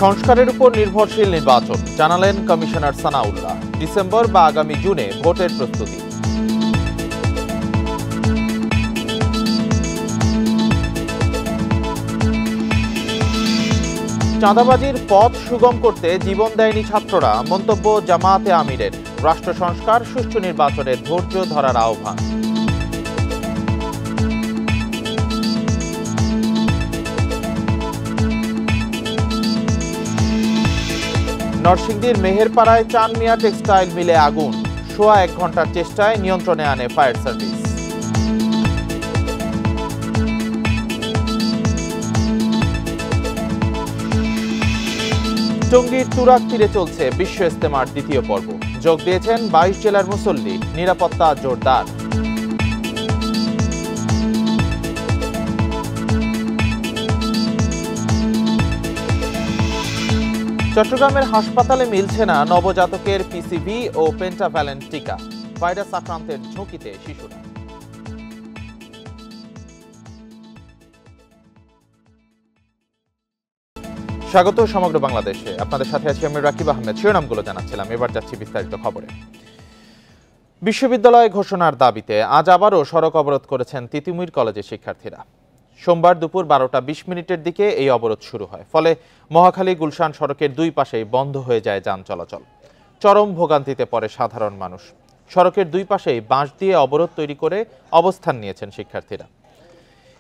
সংস্কারের উপর নির্ভরশীল নির্বাচন জানালেন কমিশনার সানাউল্লাহ। ডিসেম্বর বা আগামী জুনে ভোটের প্রস্তুতি। চাঁদাবাজির পথ সুগম করতে জীবন দেয়নি ছাত্ররা, মন্তব্য জামায়াতে আমিরের। রাষ্ট্র সংস্কার, সুষ্ঠু নির্বাচনের ধৈর্য ধরার আহ্বান। নরসিংদীর মেহেরপাড়ায় চান মিয়া টেক্সটাইল মিলে আগুন, সোয়া 1 ঘন্টার চেষ্টায় নিয়ন্ত্রণে আনে ফায়ার সার্ভিস। টঙ্গীর তুরাগ তীরে চলছে বিশ্ব ইজতেমার দ্বিতীয় পর্ব। যোগ দিয়েছেন 22 জেলার মুসল্লি, নিরাপত্তা জোরদার। চট্টগ্রামের হাসপাতালে মিলছে না নবজাতকের পিসিভি ও পেন্টাভ্যালেন্ট টিকা, ভাইরাস আক্রান্তের ঝুঁকিতে শিশুরা। স্বাগত সমগ্র বাংলাদেশে, আপনাদের সাথে আছি আমি রাকিব আহমেদ। শিরোনামগুলো জানাচ্ছিলাম, এবার যাচ্ছি বিস্তারিত খবরে। বিশ্ববিদ্যালয় ঘোষণার দাবিতে আজ আবারও সড়ক অবরোধ করেছেন তিতুমির কলেজের শিক্ষার্থীরা। সোমবার দুপুর 12টা 20 মিনিটের দিকে এই অবরোধ শুরু হয়। ফলে মহাখালী গুলশান সড়কের দুই পাশেই বন্ধ হয়ে যায় যান চলাচল। চরম ভোগান্তিতে পড়ে সাধারণ মানুষ। সড়কের দুই পাশেই বাঁশ দিয়ে অবরোধ তৈরি করে অবস্থান নিয়েছেন শিক্ষার্থীরা।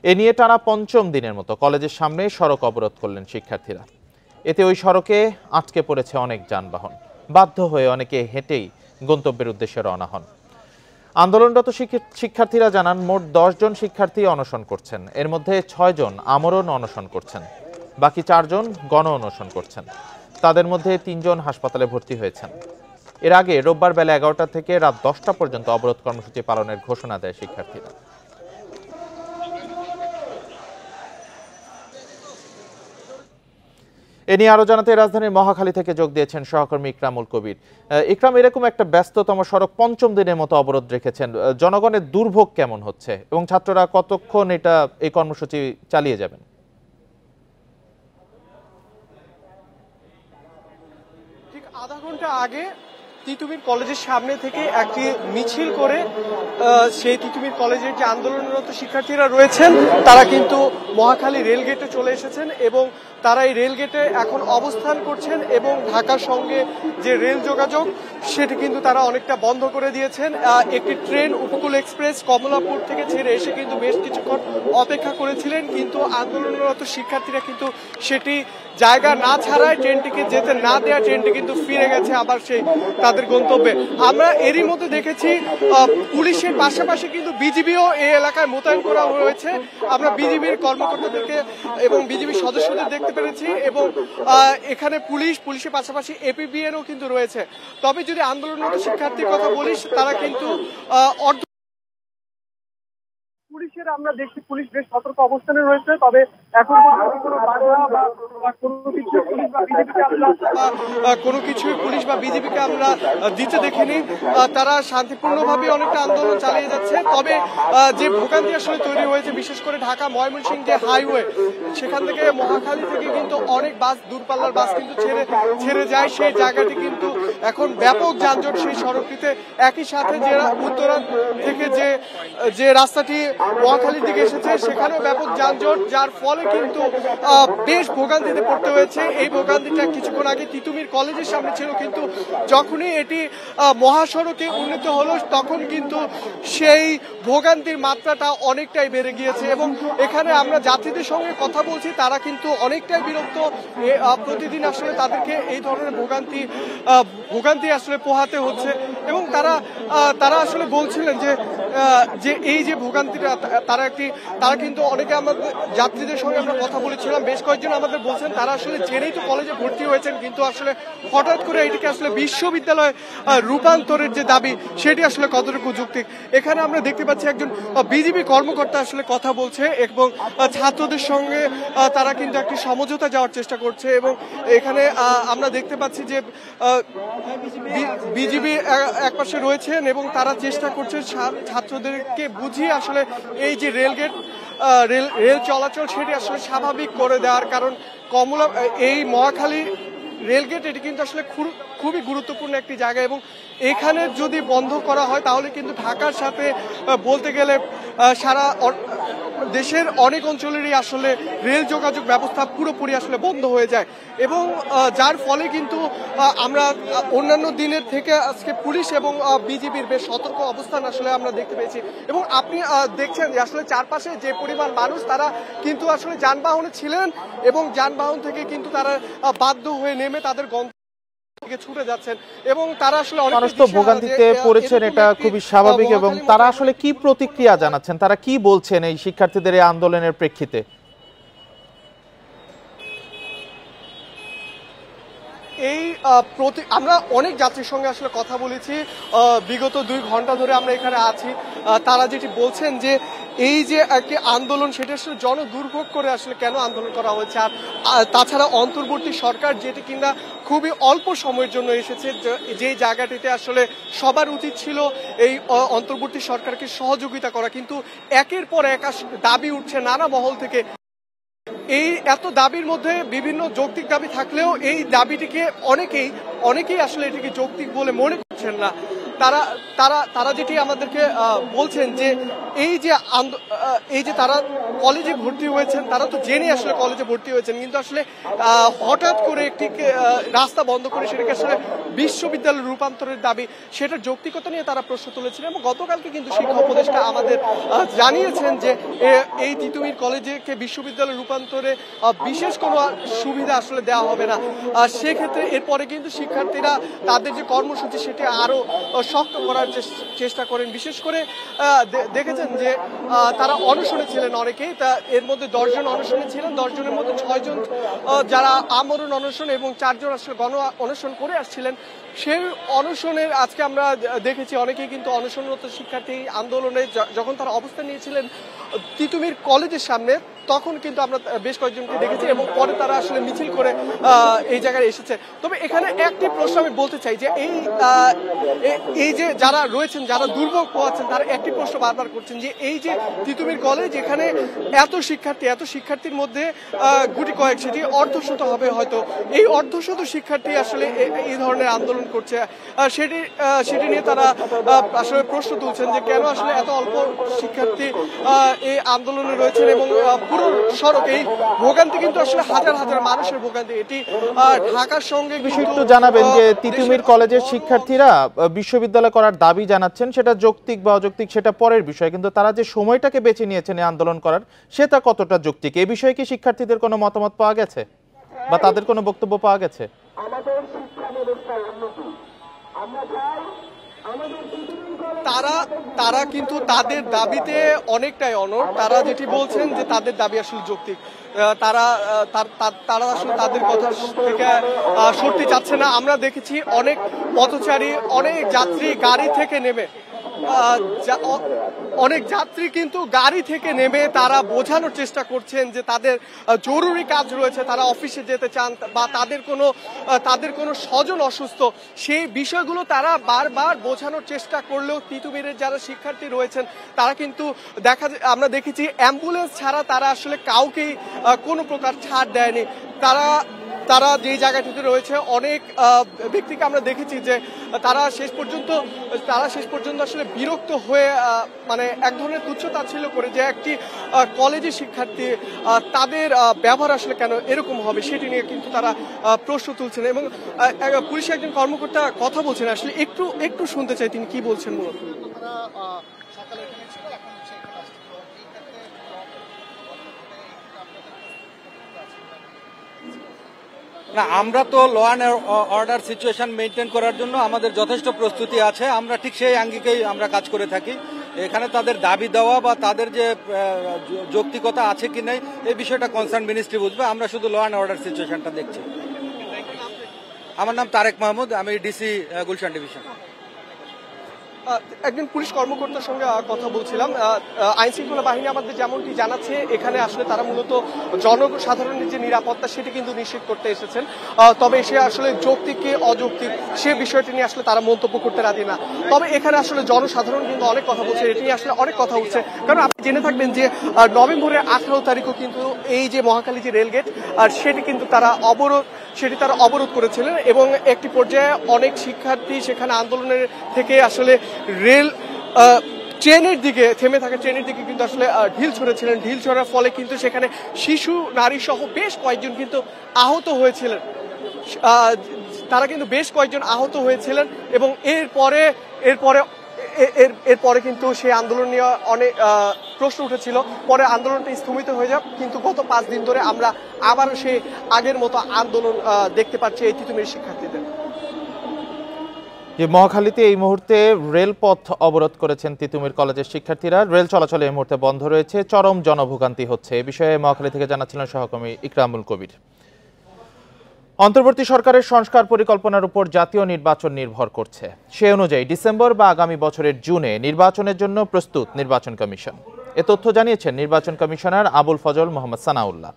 এ নিয়ে টানা 5ম দিনের মতো কলেজের সামনে সড়ক অবরোধ করলেন শিক্ষার্থীরা। এতে ওই সড়কে আটকে পড়েছে অনেক যানবাহন। বাধ্য হয়ে অনেকে হেঁটেই গন্তব্যের উদ্দেশ্যে রওনা হন। আন্দোলনরত শিক্ষার্থীরা জানান, মোট 10 জন শিক্ষার্থী অনশন করছেন। এর মধ্যে 6 জন আমরণ অনশন করছেন, বাকি 4 জন গণ অনশন করছেন। তাদের মধ্যে 3 জন হাসপাতালে ভর্তি হয়েছেন। এর আগে রোববার বেলা 11টা থেকে রাত 10টা পর্যন্ত অবরোধ কর্মসূচি পালনের ঘোষণা দেয় শিক্ষার্থীরা। এ নিয়ে আরো জানাতে রাজধানীর মহাখালী থেকে যোগ দিয়েছেন সহকর্মী ইকরামুল কবির। ইকরাম, এরকম একটা ব্যস্ততম সড়ক 5ম দিনের মতো অবরোধ রেখেছেন, জনগণের দুর্ভোগ কেমন হচ্ছে এবং ছাত্ররা কতক্ষণ এই কর্মসূচি চালিয়ে যাবেন? ঠিক আধা ঘন্টা আগে তিতুমির কলেজের সামনে থেকে একটি মিছিল করে সেই তিতুমির কলেজের যে আন্দোলনরত শিক্ষার্থীরা রয়েছেন তারা কিন্তু মহাখালী রেলগেটে চলে এসেছেন এবং তারা এই রেলগেটে এখন অবস্থান করছেন এবং ঢাকার সঙ্গে যে রেল যোগাযোগ সেটি কিন্তু তারা অনেকটা বন্ধ করে দিয়েছেন। একটি ট্রেন উপকূল এক্সপ্রেস কমলাপুর থেকে ছেড়ে এসে কিন্তু বেশ কিছুক্ষণ অপেক্ষা করেছিলেন, কিন্তু আন্দোলনরত শিক্ষার্থীরা কিন্তু সেটি জায়গা না ছাড়ায় ট্রেনটিকে যেতে না দেয়া ট্রেনটি কিন্তু ফিরে গেছে আবার সেই তাদের গন্তব্যে। আমরা এরই মধ্যে দেখেছি পুলিশের পাশাপাশি কিন্তু বিজিবিও এই এলাকায় মোতায়েন করা হয়েছে। আমরা বিজিবির কর্মকর্তাদেরকে এবং বিজিবির সদস্যদের দেখতে পেরেছি এবং এখানে পুলিশের পাশাপাশি এপিবিএনও কিন্তু রয়েছে। তবে যদি আন্দোলনরত শিক্ষার্থীর কথা বলিস, তারা কিন্তু পুলিশের আমরা দেখছি পুলিশ বেশ সতর্ক অবস্থানে রয়েছে। তবে এখন কোনো কিছু পুলিশ বা বিজেপিকে আমরা দিতে দেখিনি। তারা শান্তিপূর্ণভাবে অনেকটা আন্দোলন চালিয়ে যাচ্ছে। তবে যে ভোগান্তি আসলে তৈরি হয়েছে, বিশেষ করে ঢাকা ময়মনসিংহ যে হাইওয়ে, সেখান থেকে মহাখালী থেকে কিন্তু অনেক বাস, দূরপাল্লার বাস কিন্তু ছেড়ে যায়। সেই জায়গাটি কিন্তু এখন ব্যাপক যানজট সেই সড়কটিতে। একই সাথে যে উত্তরা থেকে যে রাস্তাটি মহাখালীর দিকে এসেছে সেখানেও ব্যাপক যানজট, যার ফলে কিন্তু বেশ ভোগান্তিতে পড়তে হয়েছে। এই ভোগান্তিটা কিছুক্ষণ আগে তিতুমির কলেজের সামনে ছিল, কিন্তু যখনই এটি মহাসড়কে উন্নীত হলো তখন কিন্তু সেই ভোগান্তির মাত্রাটা অনেকটাই বেড়ে গিয়েছে এবং এখানে আমরা যাত্রীদের সঙ্গে কথা বলছি, তারা কিন্তু অনেকটাই বিরক্ত। প্রতিদিন আসলে তাদেরকে এই ধরনের ভোগান্তি আসলে পোহাতে হচ্ছে এবং তারা আসলে বলছিলেন যে এই যে ভোগান্তিটা তারা কিন্তু অনেকে আমাদের যাত্রীদের সঙ্গে আমরা কথা বলেছিলাম, বেশ কয়েকজন আমাদের বলছেন তারা আসলে জেনেই তো কলেজে ভর্তি হয়েছেন, কিন্তু আসলে হঠাৎ করে এটিকে আসলে বিশ্ববিদ্যালয় রূপান্তরের যে দাবি সেটি আসলে কতটুকু যৌক্তিক। এখানে আমরা দেখতে পাচ্ছি একজন বিজিবি কর্মকর্তা আসলে কথা বলছে এবং ছাত্রদের সঙ্গে তারা কিন্তু একটি সমঝোতা যাওয়ার চেষ্টা করছে এবং এখানে আমরা দেখতে পাচ্ছি যে বিজিবি একপাশে রয়েছেন এবং তারা চেষ্টা করছে ছাত্রদেরকে বুঝিয়ে আসলে এই যে রেলগেট রেল চলাচল সেটি আসলে স্বাভাবিক করে দেওয়ার কারণ কমলা এই মহাখালী রেলগেট এটি কিন্তু আসলে খুবই গুরুত্বপূর্ণ একটি জায়গা এবং এখানে যদি বন্ধ করা হয় তাহলে কিন্তু ঢাকার সাথে বলতে গেলে সারা দেশের অনেক অঞ্চলেরই আসলে রেল যোগাযোগ ব্যবস্থা পুরোপুরি আসলে বন্ধ হয়ে যায় এবং যার ফলে কিন্তু আমরা অন্যান্য দিনের থেকে আজকে পুলিশ এবং বিজিবির বেশ সতর্ক অবস্থান আসলে আমরা দেখতে পেয়েছি এবং আপনি দেখছেন যে আসলে চারপাশে যে পরিমাণ মানুষ তারা কিন্তু আসলে যানবাহনে ছিলেন এবং যানবাহন থেকে কিন্তু তারা বাধ্য হয়ে নেমে তাদের ছুটে যাচ্ছেন এবং তারা আসলে মানুষ তো ভোগান্তিতে পড়েছেন, এটা খুবই স্বাভাবিক। এবং তারা আসলে কি প্রতিক্রিয়া জানাচ্ছেন, তারা কি বলছেন এই শিক্ষার্থীদের এই আন্দোলনের প্রেক্ষিতে? আমরা অনেক যাত্রীর সঙ্গে আসলে কথা বলেছি, বিগত 2 ঘন্টা ধরে আমরা এখানে আছি। তারা যেটি বলছেন যে এই যে একটি আন্দোলন সেটা আসলে জনদুর্ভোগ করে আসলে কেন আন্দোলন করা হয়েছে, আর তাছাড়া অন্তর্বর্তী সরকার যেটি কিনা খুবই অল্প সময়ের জন্য এসেছে, যে জায়গাটিতে আসলে সবার উচিত ছিল এই অন্তর্বর্তী সরকারকে সহযোগিতা করা, কিন্তু একের পর এক দাবি উঠছে নানা মহল থেকে। এই এত দাবির মধ্যে বিভিন্ন যৌক্তিক দাবি থাকলেও এই দাবিটিকে অনেকেই আসলে এটিকে যৌক্তিক বলে মনে করছেন না। তারা যেটি আমাদেরকে বলছেন যে এই যে তারা কলেজে ভর্তি হয়েছেন, তারা তো জেনে আসলে কলেজে ভর্তি হয়েছেন, কিন্তু আসলে হঠাৎ করে একটি রাস্তা বন্ধ করে সেটাকে আসলে বিশ্ববিদ্যালয়ের রূপান্তরের দাবি, সেটার যৌক্তিকতা নিয়ে তারা প্রশ্ন তুলেছিলেন। এবং গতকালকে কিন্তু শিক্ষা উপদেষ্টা আমাদের জানিয়েছেন যে এই তিতুমির কলেজকে বিশ্ববিদ্যালয় রূপান্তরে বিশেষ কোনো সুবিধা আসলে দেওয়া হবে না। সেক্ষেত্রে এরপরে কিন্তু শিক্ষার্থীরা তাদের যে কর্মসূচি সেটি আরো শক্ত করার চেষ্টা করেন। বিশেষ করে দেখেছেন যে তারা অনশনে ছিলেন অনেকেই, তা এর মধ্যে 10 জন অনশনে ছিলেন, 10 জনের মধ্যে 6 জন যারা আমরণ অনশন এবং 4 জন আসলে গণ অনশন করে আসছিলেন। সেই অনশনের আজকে আমরা দেখেছি অনেকেই কিন্তু অনশনরত শিক্ষার্থী আন্দোলনে যখন তারা অবস্থান নিয়েছিলেন তিতুমির কলেজের সামনে, তখন কিন্তু আমরা বেশ কয়েকজনকে দেখেছি এবং পরে তারা আসলে মিছিল করে এই জায়গায় এসেছে। তবে এখানে একটি প্রশ্ন আমি বলতে চাই যে এই যে যারা রয়েছেন, যারা দুর্ভোগ পোহাচ্ছেন, তারা একটি প্রশ্ন বারবার করছেন যে এই যে তিতুমির কলেজ, এখানে এত শিক্ষার্থীর মধ্যে গুটি কয়েক সেটি অর্ধশত হবে হয়তো, এই অর্ধশত শিক্ষার্থী আসলে এই ধরনের আন্দোলন করছে, সেটি নিয়ে তারা আসলে প্রশ্ন তুলছেন যে কেন আসলে এত অল্প শিক্ষার্থী এই আন্দোলনে রয়েছেন এবং পুরো সড়ক এই ভোগান্তি কিন্তু আসলে হাজার হাজার মানুষের ভোগান্তি। এটি ঢাকার সঙ্গে একটু জানাবেন যে তিতুমির কলেজের শিক্ষার্থীরা বিশ্ববিদ্যালয় করার দাবি জানাচ্ছেন, সেটা যৌক্তিক বা অযৌক্তিক সেটা পরের বিষয়, কিন্তু তারা যে সময়টাকে বেছে নিয়েছেন এই আন্দোলন করার সেটা কতটা যৌক্তিক, এই বিষয়ে কি শিক্ষার্থীদের কোনো মতামত পাওয়া গেছে বা তাদের কোনো বক্তব্য পাওয়া গেছে? আমাদের শিক্ষা ব্যবস্থার উন্নতি আমরা চাই। তারা কিন্তু তাদের দাবিতে অনেকটাই অনড়। তারা যেটি বলছেন যে তাদের দাবি আসলে যৌক্তিক, তারা আসলে তাদের কথা থেকে সরতে চাচ্ছে না। আমরা দেখেছি অনেক পথচারী, অনেক যাত্রী গাড়ি থেকে নেমে কিন্তু গাড়ি থেকে নেমে তারা বোঝানোর চেষ্টা করছেন যে তাদের জরুরি কাজ রয়েছে, তারা অফিসে যেতে চান বা তাদের কোনো স্বজন অসুস্থ, সেই বিষয়গুলো তারা বারবার বোঝানোর চেষ্টা করলেও তিতুমিরের যারা শিক্ষার্থী রয়েছেন তারা কিন্তু আমরা দেখেছি অ্যাম্বুলেন্স ছাড়া তারা আসলে কাউকেই কোনো প্রকার ছাড় দেয়নি। তারা যে জায়গাটিতে রয়েছে অনেক ব্যক্তিকে আমরা দেখেছি যে তারা শেষ পর্যন্ত আসলে বিরক্ত হয়ে মানে এক ধরনের তুচ্ছতাচ্ছিল্য করে যে একটি কলেজের শিক্ষার্থী তাদের ব্যবহার আসলে কেন এরকম হবে সেটি নিয়ে কিন্তু তারা প্রশ্ন তুলছেন। এবং পুলিশের একজন কর্মকর্তা কথা বলছেন, আসলে একটু শুনতে চাই তিনি কি বলছেন। মূলত না, আমরা তো law and order situation maintain করার জন্য আমাদের যথেষ্ট প্রস্তুতি আছে, আমরা ঠিক সেই আঙ্গিকেই আমরা কাজ করে থাকি। এখানে তাদের দাবি দেওয়া বা তাদের যে যৌক্তিকতা আছে কি নেই এই বিষয়টা কনসার্ন মিনিস্ট্রি বুঝবে, আমরা শুধু ল অ্যান্ড অর্ডার সিচুয়েশনটা দেখছি। আমার নাম তারেক মাহমুদ, আমি ডিসি গুলশান ডিভিশন। একজন পুলিশ কর্মকর্তার সঙ্গে কথা বলছিলাম। আইন শৃঙ্খলা বাহিনী আমাদের যেমনটি জানাচ্ছে, এখানে আসলে তারা মূলত জনসাধারণের যে নিরাপত্তা সেটি কিন্তু নিশ্চিত করতে এসেছেন। তবে সে আসলে যৌক্তিক কি অযৌক্তিক সে বিষয়টি নিয়ে আসলে তারা মন্তব্য করতে রাজি না। তবে এখানে আসলে জনসাধারণ কিন্তু অনেক কথা বলছে, এটি নিয়ে আসলে অনেক কথা উঠছে। কারণ আপনি জেনে থাকবেন যে নভেম্বরের 18 তারিখও কিন্তু এই যে মহাখালী যে রেলগেট সেটি কিন্তু তারা অবরোধ করেছিলেন এবং একটি পর্যায়ে অনেক শিক্ষার্থী সেখানে আন্দোলনের থেকে আসলে ট্রেনের দিকে থেমে থাকা ট্রেনের দিকে কিন্তু আসলে ঢিল ছুঁড়েছিলেন। ঢিল ছোড়ার ফলে কিন্তু সেখানে শিশু নারী সহ বেশ কয়েকজন কিন্তু আহত হয়েছিলেন। তারা কিন্তু বেশ কয়েকজন আহত হয়েছিলেন এবং এরপরে কিন্তু সেই আন্দোলন নিয়ে অনেক প্রশ্ন উঠেছিল। পরে আন্দোলনটা স্থগিত হয়ে যায়, কিন্তু গত 5 দিন ধরে আমরা আবারও সেই আগের মতো আন্দোলন দেখতে পাচ্ছি এই তিতুমির শিক্ষার্থীদের। যে মহাখালীতে এই মুহূর্তে রেলপথ অবরোধ করেছেন তিতুমির কলেজের শিক্ষার্থীরা। রেল চলাচল এই মুহূর্তে বন্ধ রয়েছে, চরম জনভোগান্তি হচ্ছে। এ বিষয়ে মহাখালী থেকে জানাচ্ছিলেন সহকর্মী ইকরামুল কবির। অন্তর্বর্তী সরকারের সংস্কার পরিকল্পনার উপর জাতীয় নির্বাচন নির্ভর করছে। সে অনুযায়ী ডিসেম্বর বা আগামী বছরের জুনে নির্বাচনের জন্য প্রস্তুত নির্বাচন কমিশন। এ তথ্য জানিয়েছেন নির্বাচন কমিশনার আবুল ফজল মোহাম্মদ সানাউল্লাহ।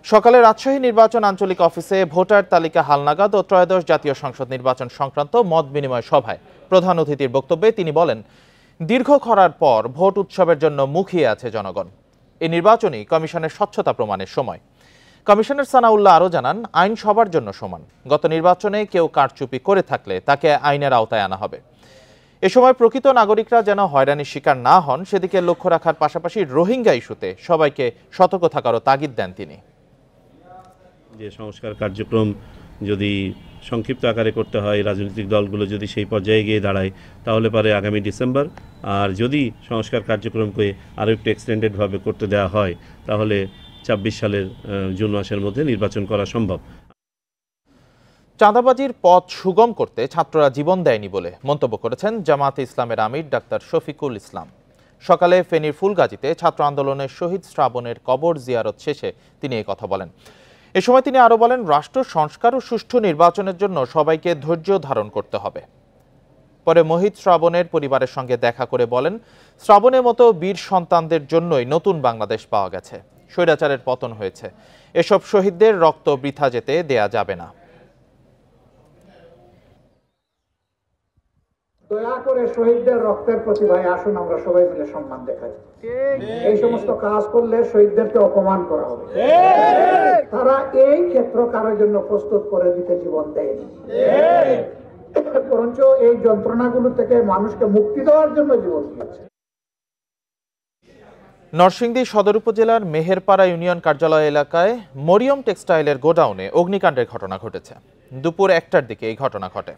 সকালে রাজশাহী নির্বাচন আঞ্চলিক অফিসে ভোটার তালিকা হালনাগাদ ও ত্রয়োদশ জাতীয় সংসদ নির্বাচন সংক্রান্ত মত বিনিময় সভায় প্রধান অতিথির বক্তব্যে তিনি বলেন, দীর্ঘ খরার পর ভোট উৎসবের জন্য মুখিয়ে আছে জনগণ। এই নির্বাচনই কমিশনের স্বচ্ছতা প্রমাণের সময়। কমিশনার সানাউল্লাহ আরও জানান, আইন সবার জন্য সমান। গত নির্বাচনে কেউ কারচুপি করে থাকলে তাকে আইনের আওতায় আনা হবে। এ সময় প্রকৃত নাগরিকরা যেন হয়রানির শিকার না হন সেদিকে লক্ষ্য রাখার পাশাপাশি রোহিঙ্গা ইস্যুতে সবাইকে সতর্ক থাকারও তাগিদ দেন তিনি। যে সংস্কার কার্যক্রম যদি সংক্ষিপ্ত আকারে করতে হয়, রাজনৈতিক দলগুলো যদি সেই পর্যায়ে গিয়ে দাঁড়ায়, তাহলে পরে আগামী ডিসেম্বর, আর যদি সংস্কার কার্যক্রমকে আরও একটু এক্সটেন্ডেডভাবে করতে দেওয়া হয়, তাহলে ২৪ সালের জুন মাসের মধ্যে নির্বাচন করা সম্ভব। চাঁদাবাজির পথ সুগম করতে ছাত্ররা জীবন দেয়নি বলে মন্তব্য করেছেন জামায়াতে ইসলামের আমির ডাক্তার শফিকুল ইসলাম। সকালে ফেনীর ফুলগাজীতে ছাত্র আন্দোলনের শহীদ শ্রাবণের কবর জিয়ারত শেষে তিনি এই কথা বলেন। এ সময় তিনি আরও বলেন, রাষ্ট্র সংস্কার ও সুষ্ঠু নির্বাচনের জন্য সবাইকে ধৈর্য ধারণ করতে হবে। পরে মহিত শ্রাবণের পরিবারের সঙ্গে দেখা করে বলেন, শ্রাবণের মতো বীর সন্তানদের জন্যই নতুন বাংলাদেশ পাওয়া গেছে। স্বৈরাচারের পতন হয়েছে, এসব শহীদদের রক্ত বৃথা যেতে দেয়া যাবে না। দয়া করে শহীদদের রক্তের প্রতি ভাই আসুন আমরা সবাই মিলে সম্মান দেখাই। এই সমস্ত কাজ করলে শহীদদেরকে অপমান করা হবে। তারা এই ক্ষেত্র কারোর জন্য প্রস্তুত করে দিতে জীবন দেয়নি, বরঞ্চ এই যন্ত্রণাগুলো থেকে মানুষকে মুক্তি দেওয়ার জন্য জীবন দিয়েছে। নরসিংদী সদর উপজেলার মেহেরপাড়া ইউনিয়ন কার্যালয় এলাকায় মরিয়ম টেক্সটাইলের গোডাউনে অগ্নিকাণ্ডের ঘটনা ঘটেছে। দুপুর 1টার দিকে এই ঘটনা ঘটে।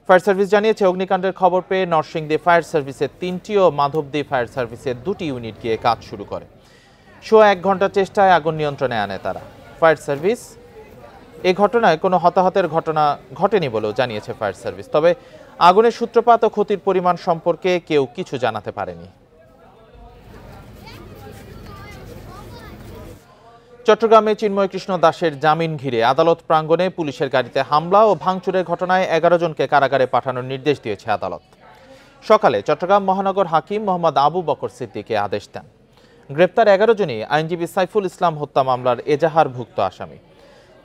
ফায়ার সার্ভিস জানিয়েছে, অগ্নিকাণ্ডের খবর পেয়ে নরসিংদী ফায়ার সার্ভিসের 3টি ও মাধবদী ফায়ার সার্ভিসের 2টি ইউনিট গিয়ে কাজ শুরু করে। 1 ঘন্টার চেষ্টায় আগুন নিয়ন্ত্রণে আনে তারা। ফায়ার সার্ভিস এই ঘটনায় কোনো হতাহতের ঘটনা ঘটেনি বলেও জানিয়েছে ফায়ার সার্ভিস। তবে আগুনের সূত্রপাত ও ক্ষতির পরিমাণ সম্পর্কে কেউ কিছু জানাতে পারেনি। চট্টগ্রামে চিন্ময় কৃষ্ণ দাসের জামিন ঘিরে আদালত প্রাঙ্গণে পুলিশের গাড়িতে হামলা ও ভাঙচুরের ঘটনায় 11 জনকে কারাগারে পাঠানোর নির্দেশ দিয়েছে আদালত। সকালে চট্টগ্রাম মহানগর হাকিম মোহাম্মদ আবু বকর সিদ্দিকে আদেশ দেন। গ্রেপ্তার 11 জনই আইনজীবী সাইফুল ইসলাম হত্যা মামলার এজাহারভুক্ত আসামি।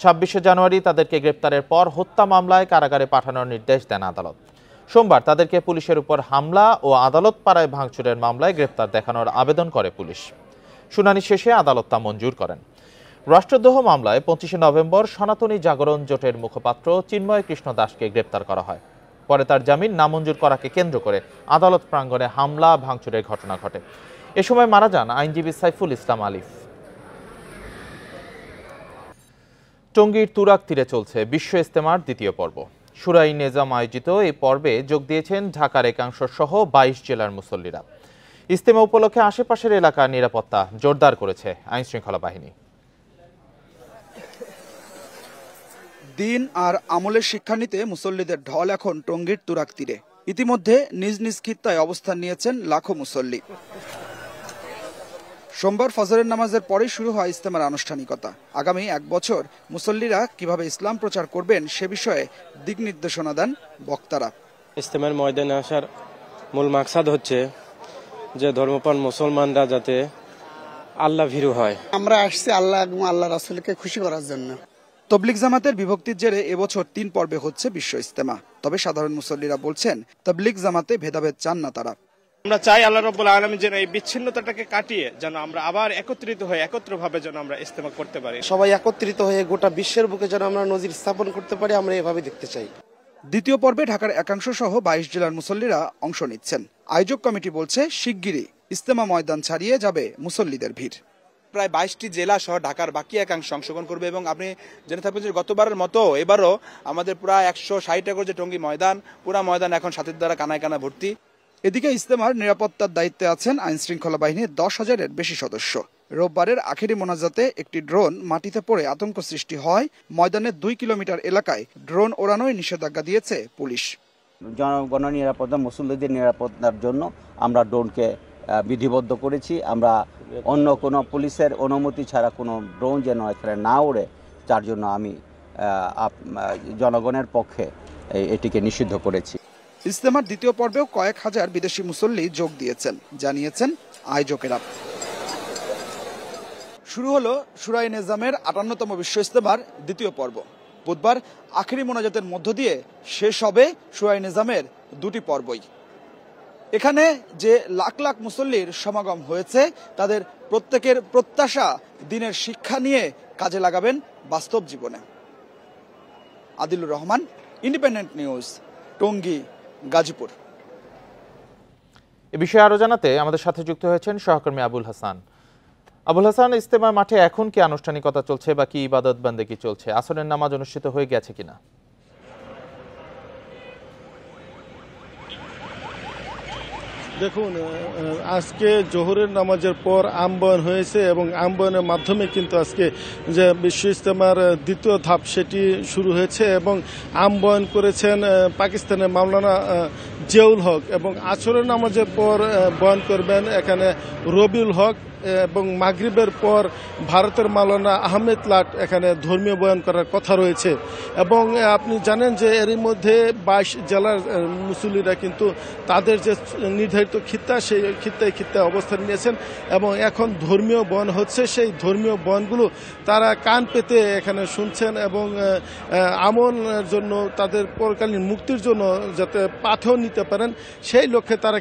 26শে জানুয়ারি তাদেরকে গ্রেপ্তারের পর হত্যা মামলায় কারাগারে পাঠানোর নির্দেশ দেন আদালত। সোমবার তাদেরকে পুলিশের উপর হামলা ও আদালত পাড়ায় ভাঙচুরের মামলায় গ্রেপ্তার দেখানোর আবেদন করে পুলিশ। শুনানি শেষে আদালত তা মঞ্জুর করেন। রাষ্ট্রদ্রোহ মামলায় 25শে নভেম্বর সনাতনী জাগরণ জোটের মুখপাত্র চিন্ময় কৃষ্ণ দাসকে গ্রেপ্তার করা হয়। পরে তার জামিন নামঞ্জুর করাকে কেন্দ্র করে আদালত প্রাঙ্গণে হামলা ভাঙচুরের ঘটনা ঘটে। এ সময় মারা যান আইনজীবী সাইফুল ইসলাম আলিফ। টঙ্গীর তুরাগ তীরে চলছে বিশ্ব ইজতেমার 2য় পর্ব। শুরাই নেজাম আয়োজিত এই পর্বে যোগ দিয়েছেন ঢাকার একাংশ সহ 22 জেলার মুসল্লিরা। ইজতেমা উপলক্ষে আশেপাশের এলাকার নিরাপত্তা জোরদার করেছে আইনশৃঙ্খলা বাহিনী। দিন আর আমলের শিক্ষা নিতে মুসল্লিদের ঢল এখন টঙ্গীর তুরাগ তীরে। ইতিমধ্যে নিজ নিজ খিত্তায় অবস্থান নিয়েছেন লাখো মুসল্লি। সোমবার ফজরের নামাজের পরেই শুরু হয় ইজতেমার আনুষ্ঠানিকতা। আগামী 1 বছর মুসল্লিরা কিভাবে ইসলাম প্রচার করবেন সে বিষয়ে দিক নির্দেশনা দেন বক্তারা। ইজতেমার ময়দানে আসার মূল মাকসাদ হচ্ছে যে ধর্মপ্রাণ মুসলমানরা যাতে আল্লাহ ভীরু হয়। আমরা আসছি আল্লাহ এবং আল্লাহ রাসূলকে খুশি করার জন্য। তবলিগ জামাতের বিভক্তির জেরে এবছর 3 পর্বে হচ্ছে বিশ্ব ইজতেমা। তবে সাধারণ মুসল্লিরা বলছেন তবলিগ জামাতে ভেদাভেদ চান না তারা। আমরা চাই আল্লাহ রাব্বুল আলামিন যেন এই বিচ্ছিন্নতাটাকে কাটিয়ে যেন আমরা আবার একত্রিত হয়ে একত্রভাবে যেন আমরা ইজতেমা করতে পারি। সবাই একত্রিত হয়ে গোটা বিশ্বের বুকে যেন আমরা নজির স্থাপন করতে পারি, আমরা এভাবে দেখতে চাই। দ্বিতীয় পর্বে ঢাকার একাংশ সহ 22 জেলার মুসল্লিরা অংশ নিচ্ছেন। আয়োজক কমিটি বলছে শিগগিরই ইজতেমা ময়দান ছাড়িয়ে যাবে মুসল্লিদের ভিড়। প্রায় 22টি জেলা সহ ঢাকার বাকি একাংশ অংশগ্রহণ করবে এবং আপনি জেনে থাকবেন যে গতবারের মতো এবারও আমাদের প্রায় 160 একর যে টঙ্গী ময়দান, পুরা ময়দান এখন সাথীর দ্বারা কানায় কানা ভর্তি। এদিকে ইজতেমার নিরাপত্তার দায়িত্বে আছেন আইন শৃঙ্খলা বাহিনীর 10,000-এর বেশি সদস্য। রোববারের আখেরি মোনাজাতে একটি ড্রোন মাটিতে পড়ে আতঙ্ক সৃষ্টি হয়। ময়দানের 2 কিলোমিটার এলাকায় ড্রোন ওড়ানোয় নিষেধাজ্ঞা দিয়েছে পুলিশ। জনগণের নিরাপত্তা, মুসল্লিদের নিরাপত্তার জন্য আমরা ড্রোনকে বিধিবদ্ধ করেছি। আমরা অন্য কোনো পুলিশের অনুমতি ছাড়া কোনো ড্রোন যেন এখানে না ওড়ে, তার জন্য আমি জনগণের পক্ষে এটিকে নিষিদ্ধ করেছি। ইজতেমার দ্বিতীয় পর্বেও কয়েক হাজার বিদেশি মুসল্লি যোগ দিয়েছেন, জানিয়েছেন আয়োজকেরা। শুরু হলো শুরায়ে নিজামের 58তম বিশ্ব ইজতেমার দ্বিতীয় পর্ব। বুধবার আখেরি মোনাজাতের মধ্য দিয়ে শেষ হবে শুরায়ে নিজামের 2টি পর্বই। এখানে যে লাখ লাখ মুসল্লির সমাগম হয়েছে, তাদের প্রত্যেকের প্রত্যাশা দিনের শিক্ষা নিয়ে কাজে লাগাবেন বাস্তব জীবনে। Adilur Rahman, independent news, Tongi, Gazipur. এ বিষয়ে আরো জানাতে আমাদের সাথে যুক্ত হয়েছেন সহকর্মী আবুল হাসান। আবুল হাসান, ইজতেমা মাঠে এখন কি আনুষ্ঠানিকতা চলছে বা কি ইবাদত বান্দেগি চলছে? আসরের নামাজ অনুষ্ঠিত হয়ে গেছে কিনা? দেখুন, আজকে জোহরের নামাজের পর আমবয়ান হয়েছে এবং আমবয়ানের মাধ্যমে কিন্তু আজকে যে বিশ্ব ইজতেমার দ্বিতীয় ধাপ সেটি শুরু হয়েছে এবং আমবয়ান করেছেন পাকিস্তানের মাওলানা জিয়াউল হক এবং আসরের নামাজের পর বয়ান করবেন এখানে রবিউল হক এবং মাগরিবের পর ভারতের মাওলানা আহমেদ লাট এখানে ধর্মীয় বয়ান করার কথা রয়েছে। এবং আপনি জানেন যে এরই মধ্যে 22 জেলার মুসল্লিরা কিন্তু তাদের যে নির্ধারিত খিত্তা, সেই খিত্তায় অবস্থান নিয়েছেন এবং এখন ধর্মীয় বয়ান হচ্ছে। সেই ধর্মীয় বয়ানগুলো তারা কান পেতে এখানে শুনছেন এবং আমলের জন্য, তাদের পরকালীন মুক্তির জন্য যাতে পাথেও নিতে পারেন, সেই লক্ষ্যে তারা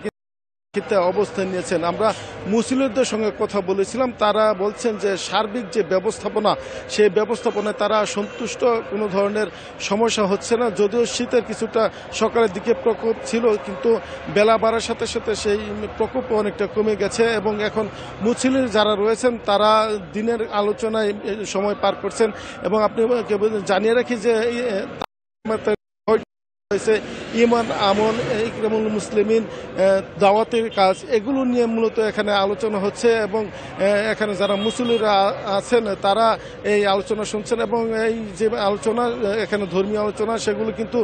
অবস্থান নিয়েছেন। আমরা মুসলিমদের সঙ্গে কথা বলেছিলাম, তারা বলছেন যে সার্বিক যে ব্যবস্থাপনা, সেই ব্যবস্থাপনায় তারা সন্তুষ্ট, কোনো ধরনের সমস্যা হচ্ছে না। যদিও শীতের কিছুটা সকালের দিকে প্রকোপ ছিল, কিন্তু বেলা বাড়ার সাথে সাথে সেই প্রকোপ অনেকটা কমে গেছে এবং এখন মুসলিম যারা রয়েছেন তারা দিনের আলোচনায় সময় পার করছেন। এবং আপনি জানিয়ে রাখি যে ইমান, আমল, ইকরামুল মুসলিমিন, দাওয়াতের কাজ, এগুলো নিয়ে মূলত এখানে আলোচনা হচ্ছে এবং এখানে যারা মুসল্লিরা আছেন তারা এই আলোচনা শুনছেন এবং এই যে আলোচনা, এখানে ধর্মীয় আলোচনা, সেগুলো কিন্তু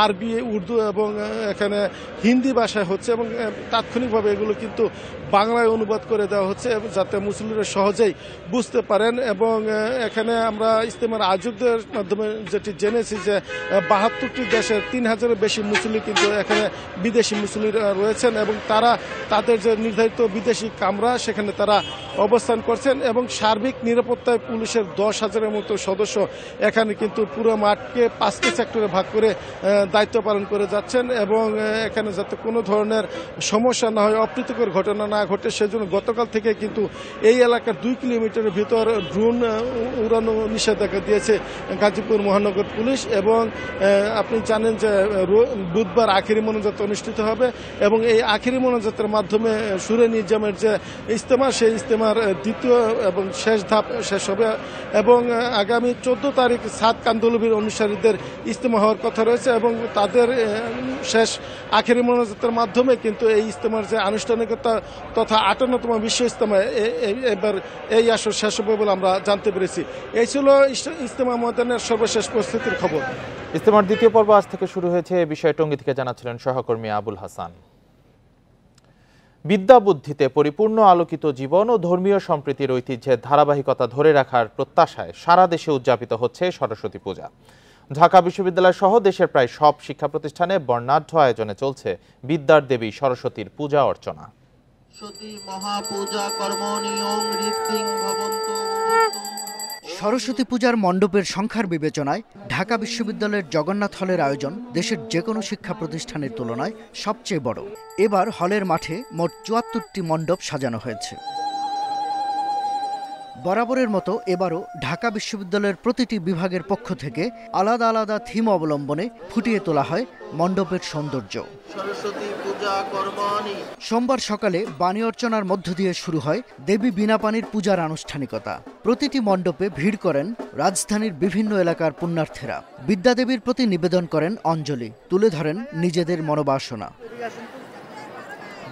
আরবি, উর্দু এবং এখানে হিন্দি ভাষায় হচ্ছে এবং তাৎক্ষণিকভাবে এগুলো কিন্তু বাংলায় অনুবাদ করে দেওয়া হচ্ছে যাতে মুসল্লিরা সহজেই বুঝতে পারেন। এবং এখানে আমরা ইজতেমার আয়োজকদের মাধ্যমে যেটি জেনেছি যে 72টি দেশের 3000-এর বেশি মুসল্লি কিন্তু এখানে বিদেশি মুসল্লিরা রয়েছেন এবং তারা তাদের যে নির্ধারিত বিদেশি কামরা, সেখানে তারা অবস্থান করছেন এবং সার্বিক নিরাপত্তায় পুলিশের 10,000-এর মতো সদস্য এখানে কিন্তু পুরো মাঠকে 5টি সেক্টরে ভাগ করে দায়িত্ব পালন করে যাচ্ছেন এবং এখানে যাতে কোনো ধরনের সমস্যা না হয়, অপ্রীতিকর ঘটনা না ঘটে, সেজন্য গতকাল থেকে কিন্তু এই এলাকার 2 কিলোমিটারের ভিতর ড্রোন উড়ানো নিষেধাজ্ঞা দিয়েছে গাজীপুর মহানগর পুলিশ। এবং আপনি জানেন যে বুধবার আখেরি মোনাজাত অনুষ্ঠিত হবে এবং এই আখেরি মোনাজাতের মাধ্যমে শুরায়ে নিজামের যে ইজতেমা, সেই ইজতেমার দ্বিতীয় এবং শেষ ধাপ শেষ হবে এবং আগামী 14 তারিখ সাদ কান্দলবির অনুসারীদের ইজতেমা হওয়ার কথা রয়েছে এবং তাদের শেষ আখেরি মোনাজাতের মাধ্যমে কিন্তু এই ইজতেমার যে আনুষ্ঠানিকতা তথা 58তম বিশ্ব ইজতেমা এবার এই আসর শেষ হবে বলে আমরা জানতে পেরেছি। এই ছিল ইজতেমা ময়দানের সর্বশেষ পরিস্থিতির খবর। ইজতেমার দ্বিতীয় পর্ব আজ থেকে শুরু হয়েছে, এ বিষয়ে টঙ্গী থেকে জানাচ্ছিলেন সহকর্মী আবুল হাসান। বিদ্যা বুদ্ধিতে পরিপূর্ণ আলোকিত জীবন ও ধর্মীয় সম্প্রীতির ঐতিহ্যের ধারাবাহিকতা ধরে রাখার প্রত্যাশায় সারা দেশে উদযাপিত হচ্ছে সরস্বতী পূজা। ঢাকা বিশ্ববিদ্যালয় সহ দেশের প্রায় সব শিক্ষা প্রতিষ্ঠানে বর্ণাঢ্য আয়োজনে চলছে বিদ্যার দেবী সরস্বতীর পূজা অর্চনা। সরস্বতী পূজার মণ্ডপের সংখ্যার বিবেচনায় ঢাকা বিশ্ববিদ্যালয়ের জগন্নাথ হলের আয়োজন দেশের যে কোনো শিক্ষা প্রতিষ্ঠানের তুলনায় সবচেয়ে বড়। এবার হলের মাঠে মোট ৭৪টি মণ্ডপ সাজানো হয়েছে। বরাবরের মতো এবারও ঢাকা বিশ্ববিদ্যালয়ের প্রতিটি বিভাগের পক্ষ থেকে আলাদা আলাদা থিম অবলম্বনে ফুটিয়ে তোলা হয় মণ্ডপের সৌন্দর্য। সোমবার সকালে বাণী অর্চনার মধ্য দিয়ে শুরু হয় দেবী বীণাপানির পূজার আনুষ্ঠানিকতা। প্রতিটি মণ্ডপে ভিড় করেন রাজধানীর বিভিন্ন এলাকার পুণ্যার্থীরা। বিদ্যাদেবীর প্রতি নিবেদন করেন অঞ্জলি, তুলে ধরেন নিজেদের মনোবাসনা।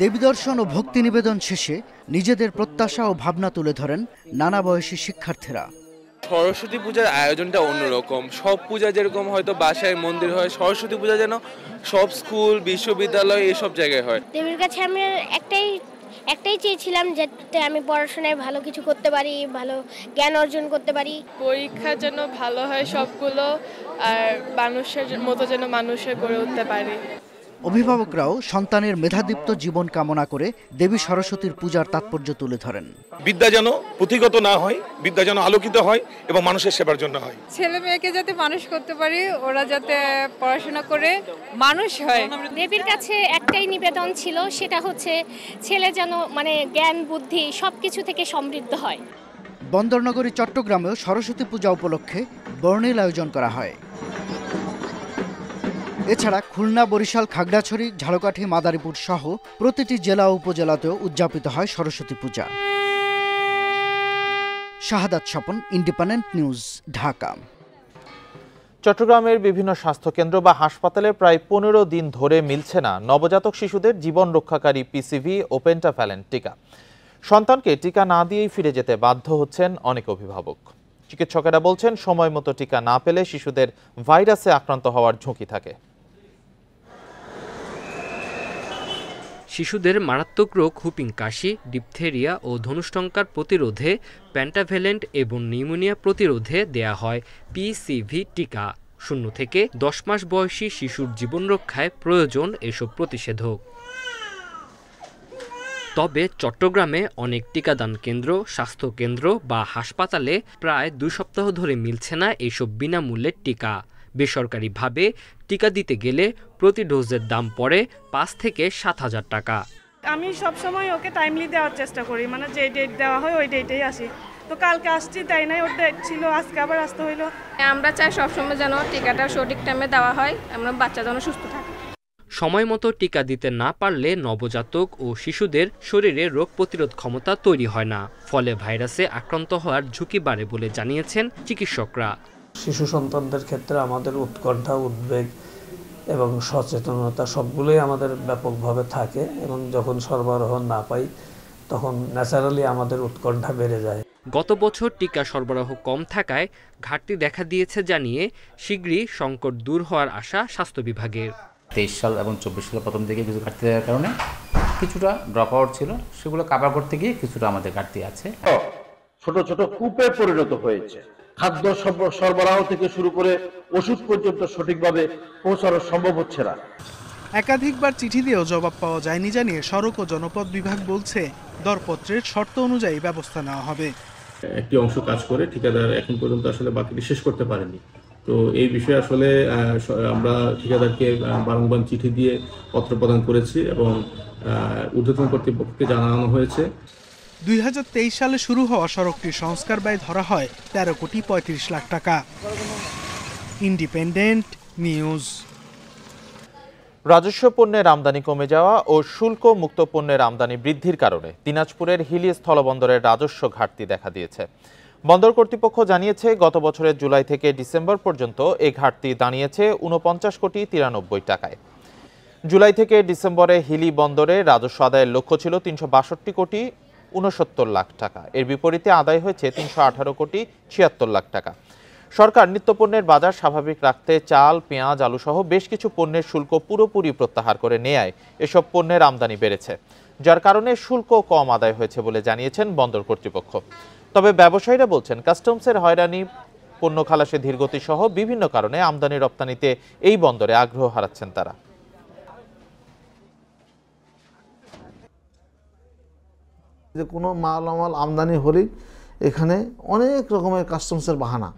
দেবী দর্শন ও ভক্তি নিবেদন শেষে নিজেদের প্রত্যাশা ও ভাবনা তুলে ধরেন নানা বয়সী শিক্ষার্থীরা। সরস্বতী পূজার আয়োজনটা অন্যরকম। সব পূজা যেরকম হয়তো বাসায় মন্দির হয়, সরস্বতী পূজা যেন সব স্কুল বিশ্ববিদ্যালয় এসব জায়গায় হয়। দেবীর কাছে আমি একটাই চেয়েছিলাম যাতে আমি পড়াশোনায় ভালো কিছু করতে পারি, ভালো জ্ঞান অর্জন করতে পারি। পরীক্ষার জন্য ভালো হয় সবগুলো, আর মানুষের মতো যেন মানুষের গড়ে উঠতে পারি। অভিভাবকরাও সন্তানের মেধাদীপ্ত জীবন কামনা করে দেবী সরস্বতীর পূজার তাৎপর্য তুলে ধরেন। বিদ্যা যেন পুঁথিগত না হয়, বিদ্যা যেন আলোকিত হয় এবং মানুষের সেবার জন্য হয়। ছেলে মেয়েকে যাতে মানুষ করতে পারি, ওরা যাতে পড়াশোনা করে মানুষ হয়। দেবীর কাছে একটাই নিবেদন ছিল, সেটা হচ্ছে ছেলে যেন জ্ঞান বুদ্ধি সবকিছু থেকে সমৃদ্ধ হয়। বন্দরনগরী চট্টগ্রামেও সরস্বতী পূজা উপলক্ষে বর্ণিল আয়োজন করা হয়। এছাড়া খুলনা, বরিশাল, খাগড়াছড়ি, ঝালকাঠি, মাদারীপুর সহ প্রতিটি জেলা ও উপজেলাতেও উদযাপিত হয় সরস্বতী পূজা। শাহাদাত স্বপন, ইন্ডিপেন্ডেন্ট নিউজ, ঢাকা। চট্টগ্রামের বিভিন্ন স্বাস্থ্যকেন্দ্র বা হাসপাতালে প্রায় 15 দিন ধরে মিলছে না নবজাতক শিশুদের জীবন রক্ষাকারী পিসিভি ও পেন্টাভ্যালেন্ট টিকা। সন্তানকে টিকা না দিয়েই ফিরে যেতে বাধ্য হচ্ছেন অনেক অভিভাবক। চিকিৎসকেরা বলছেন, সময় মতো টিকা না পেলে শিশুদের ভাইরাসে আক্রান্ত হওয়ার ঝুঁকি থাকে। শিশুদের মারাত্মক রোগ হুপিং কাশি, ডিপথেরিয়া ও ধনুষ্টঙ্কার প্রতিরোধে পেন্টাভ্যালেন্ট এবং নিউমোনিয়া প্রতিরোধে দেয়া হয় পিসিভি টিকা। 0 থেকে 10 মাস বয়সী শিশুর জীবন রক্ষায় প্রয়োজন এসব প্রতিষেধক। তবে চট্টগ্রামে অনেক টিকাদান কেন্দ্র, স্বাস্থ্যকেন্দ্র বা হাসপাতালে প্রায় 2 সপ্তাহ ধরে মিলছে না এইসব বিনামূল্যের টিকা। বেসরকারিভাবে টিকা দিতে গেলে প্রতি ডোজের দাম পড়ে 5 থেকে 7,000 টাকা। আমি সবসময় ওকে টাইমলি দেওয়ার চেষ্টা করি, যে ডেট দেওয়া হয় ওই ডেটেই আসি। তো কালকে আসছি, তাই নাই, ওর ডেট ছিল, আজকে আবার আসতে হইলো। আমরা চাই সবসময় যেন টিকাটা সঠিক টাইমে দেওয়া হয়, আমরা বাচ্চা যেন সুস্থ থাকে। সময় মতো টিকা দিতে না পারলে নবজাতক ও শিশুদের শরীরে রোগ প্রতিরোধ ক্ষমতা তৈরি হয় না, ফলে ভাইরাসে আক্রান্ত হওয়ার ঝুঁকি বাড়ে বলে জানিয়েছেন চিকিৎসকরা। শিশু সন্তানদের ক্ষেত্রে আমাদের উৎকণ্ঠা, উদ্বেগ এবং সচেতনতা সবগুলোই আমাদের ব্যাপকভাবে থাকে, এবং যখন সরবরাহ না পাই তখন ন্যাচারালি আমাদের উৎকণ্ঠা বেড়ে যায়। গত বছর টিকা সরবরাহ কম থাকায় ঘাটতি দেখা দিয়েছে জানিয়ে শীঘ্রই সংকট দূর হওয়ার আশা স্বাস্থ্য বিভাগের। 23 সাল এবং 24 সালের প্রথম দিকে কিছু ঘাটতি থাকার কারণে কিছুটা ড্রপ আউট ছিল, সেগুলো কাভার করতে গিয়ে কিছুটা আমাদের ঘাটতি আছে। ছোট ছোট কূপে পরিণত হয়েছে। খাদ্য সরবরাহ থেকে শুরু করে ওষুধ পর্যন্ত সঠিকভাবে পৌঁছানো সম্ভব হচ্ছে না। একাধিকবার চিঠি দিয়েও জবাব পাওয়া যায়নি জানিয়ে সড়ক ও জনপথ বিভাগ বলছে, দরপত্রের শর্ত অনুযায়ী ব্যবস্থা নেওয়া হবে। একটি অংশ কাজ করে ঠিকাদার এখন পর্যন্ত আসলে বাকিটি শেষ করতে পারেনি। তো এই বিষয়ে আসলে আমরা ঠিকাদারকে বারংবার চিঠি দিয়ে পত্র প্রদান করেছি এবং ঊর্ধ্বতন কর্তৃপক্ষকে জানানো হয়েছে। 2023 সালে শুরু হওয়া সড়কটির সংস্কার ব্যয় ধরা হয় 13,35,00,000 টাকা। Independent news. রাজস্ব পণ্যের আমদানি কমে যাওয়া ও শুল্ক মুক্ত পণ্যের আমদানি বৃদ্ধির কারণে দিনাজপুরের হিলি স্থলবন্দরের রাজস্ব ঘাটতি দেখা দিয়েছে। বন্দর কর্তৃপক্ষ জানিয়েছে, গত বছরের জুলাই থেকে ডিসেম্বর পর্যন্ত এই ঘাটতি দাঁড়িয়েছে 49,93,00,000 টাকায়। জুলাই থেকে ডিসেম্বরে হিলি বন্দরে রাজস্ব আদায়ের লক্ষ্য ছিল 362,69,00,000 টাকা। এর বিপরীতে আদায় হয়েছে 318,76,00,000 টাকা। সরকার নিত্যপণ্যের বাজার স্বাভাবিক রাখতে চাল, পেঁয়াজ, আলু সহ বেশ কিছু পণ্যের শুল্ক পুরোপুরি প্রত্যাহার করে নেয়ায় এসব পণ্যের আমদানি বেড়েছে, যার কারণে শুল্ক কম আদায় হয়েছে বলে জানিয়েছেন বন্দর কর্তৃপক্ষ। তবে ব্যবসায়ীরা বলছেন, কাস্টমসের হয়রানি পণ্য খালাসে ধীরগতি সহ বিভিন্ন কারণে আমদানি রপ্তানিতে এই বন্দরে আগ্রহ হারাচ্ছেন তারা। যে কোনো মালামাল আমদানি হলেই এখানে অনেক রকমের কাস্টমসের বাহানা।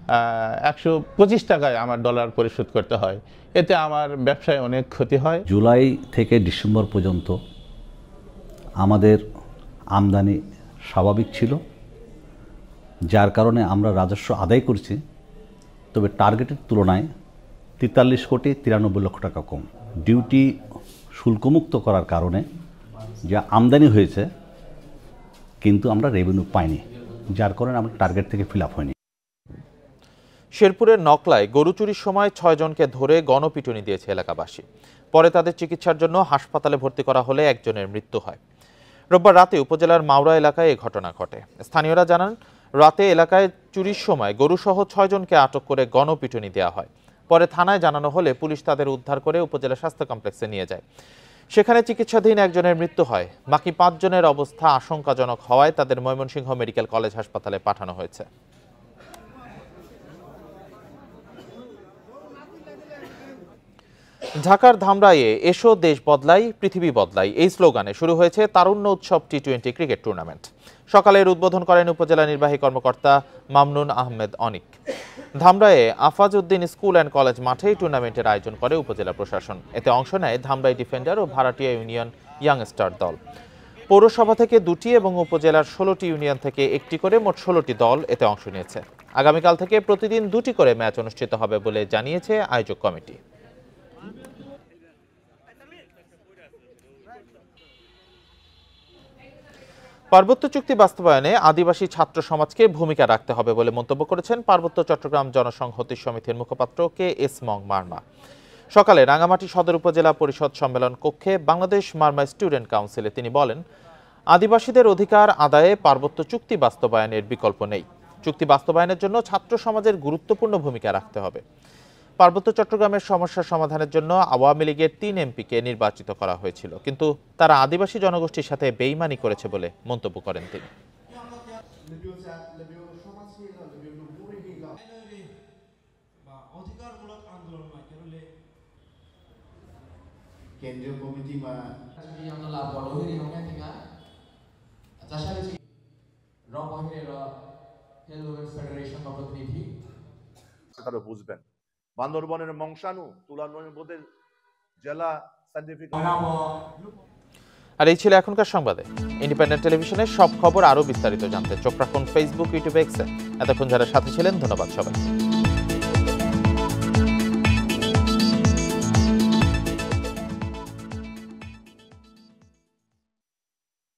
125 টাকায় আমার ডলার পরিশোধ করতে হয়, এতে আমার ব্যবসায় অনেক ক্ষতি হয়। জুলাই থেকে ডিসেম্বর পর্যন্ত আমাদের আমদানি স্বাভাবিক ছিল, যার কারণে আমরা রাজস্ব আদায় করছি, তবে টার্গেটের তুলনায় 43 কোটি 93 লক্ষ টাকা কম। ডিউটি শুল্কমুক্ত করার কারণে যা আমদানি হয়েছে কিন্তু আমরা রেভিনিউ পাইনি, যার কারণে আমরা টার্গেট থেকে ফিল আপ হয়নি। শেরপুরের নকলায় গরু চুরির সময় 6 জনকে ধরে গণপিটুনি দিয়েছে এলাকাবাসী। পরে তাদের চিকিৎসার জন্য হাসপাতালে ভর্তি করা হলে একজনের মৃত্যু হয়। রোববার রাতে উপজেলার মাওরা এলাকায় এই ঘটনা ঘটে। স্থানীয়রা জানান, রাতে এলাকায় চুরির সময় গরুসহ 6 জনকে আটক করে গণপিটুনি দেওয়া হয়। পরে থানায় জানানো হলে পুলিশ তাদের উদ্ধার করে উপজেলা স্বাস্থ্য কমপ্লেক্সে নিয়ে যায়। সেখানে চিকিৎসাধীন একজনের মৃত্যু হয়। বাকি 5 জনের অবস্থা আশঙ্কাজনক হওয়ায় তাদের ময়মনসিংহ মেডিকেল কলেজ হাসপাতালে পাঠানো হয়েছে। ঢাকার ধামরাইয়ে এসো দেশ বদলাই পৃথিবী বদলাই এই স্লোগানে শুরু হয়েছে তারুণ্য উৎসব টি20 ক্রিকেট টুর্নামেন্ট। সকালের উদ্বোধন করেন উপজেলা নির্বাহী কর্মকর্তা মামনুন আহমেদ অনিক। ধামরাইয়ে Afaz Uddin school and college মাঠে টুর্নামেন্টের আয়োজন করে উপজেলা প্রশাসন। এতে অংশ নেয় ধামরাই ডিফেন্ডার ও ভাড়াটিয়া ইউনিয়ন ইয়াংস্টার দল। পৌরসভা থেকে 2টি এবং উপজেলার 16টি ইউনিয়ন থেকে 1টি করে মোট 16টি দল এতে অংশ নিয়েছে। আগামীকাল থেকে প্রতিদিন 2টি করে ম্যাচ অনুষ্ঠিত হবে বলে জানিয়েছে আয়োজক কমিটি। পার্বত্য চুক্তি বাস্তবায়নে আদিবাসী ছাত্র সমাজকে ভূমিকা রাখতে হবে বলে মন্তব্য করেছেন পার্বত্য চট্টগ্রাম জনসংহতি সমিতির মুখপাত্র কে.এস. মং মারমা। সকালে রাঙামাটি সদর উপজেলা পরিষদ সম্মেলন কক্ষে বাংলাদেশ মারমা স্টুডেন্ট কাউন্সিলে তিনি বলেন, আদিবাসীদের অধিকার আদায়ে পার্বত্য চুক্তি বাস্তবায়নের বিকল্প নেই। চুক্তি বাস্তবায়নের জন্য ছাত্র সমাজের গুরুত্বপূর্ণ ভূমিকা রাখতে হবে। পার্বত্য চট্টগ্রামের সমস্যা সমাধানের জন্য আওয়ামী লীগের 3 এমপিকে নির্বাচিত করা হয়েছিল, কিন্তু তারা আদিবাসী জনগোষ্ঠীর সাথে বেইমানি করেছে বলে মন্তব্য করেন তিনি। বুঝবেন বান্দরবনের মংসানু তুলানবোধের জেলা সায়েন্টিফিক। আর এই ছিল এখনকার সংবাদে। ইন্ডিপেন্ডেন্ট টেলিভিশনের সব খবর আরো বিস্তারিত জানতে চোখ রাখুন ফেসবুক, ইউটিউব, এক্সে। এতক্ষণ যারা সাথে ছিলেন ধন্যবাদ সবাই।